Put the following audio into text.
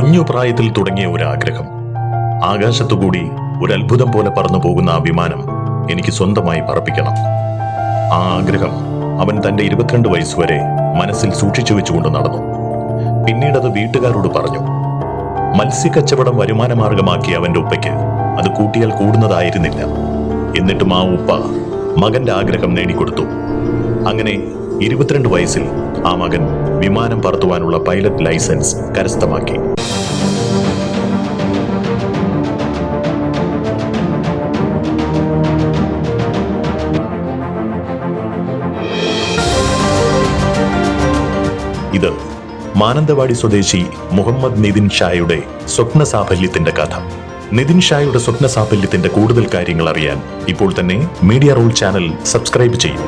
കുഞ്ഞു പ്രായത്തിൽ തുടങ്ങിയ ഒരു ആഗ്രഹം. ആകാശത്തുകൂടി ഒരു അത്ഭുതം പോലെ പറന്നു പോകുന്ന ആ വിമാനം എനിക്ക് സ്വന്തമായി പറപ്പിക്കണം. ആ ആഗ്രഹം അവൻ തന്റെ 22 വയസ്സുവരെ മനസ്സിൽ സൂക്ഷിച്ചു വെച്ചുകൊണ്ട് നടന്നു. പിന്നീടത് വീട്ടുകാരോട് പറഞ്ഞു. മത്സ്യക്കച്ചവടം വരുമാനമാർഗമാക്കിയ അവന്റെ ഉപ്പയ്ക്ക് അത് കൂട്ടിയാൽ കൂടുന്നതായിരുന്നില്ല. എന്നിട്ടും ആ ഉപ്പ മകന്റെ ആഗ്രഹം നേടിക്കൊടുത്തു. അങ്ങനെ 22 വയസ്സിൽ ആ മകൻ വിമാനം പറത്തുവാനുള്ള പൈലറ്റ് ലൈസൻസ് കരസ്ഥമാക്കി. ഇത് മാനന്തവാടി സ്വദേശി മുഹമ്മദ് നിതിൻ ഷായുടെ സ്വപ്ന സാഫല്യത്തിന്റെ കഥ. നിതിൻ ഷായുടെ സ്വപ്ന സാഫല്യത്തിന്റെ കൂടുതൽ കാര്യങ്ങൾ അറിയാൻ ഇപ്പോൾ തന്നെ മീഡിയ റൂൾ ചാനൽ സബ്സ്ക്രൈബ് ചെയ്യൂ.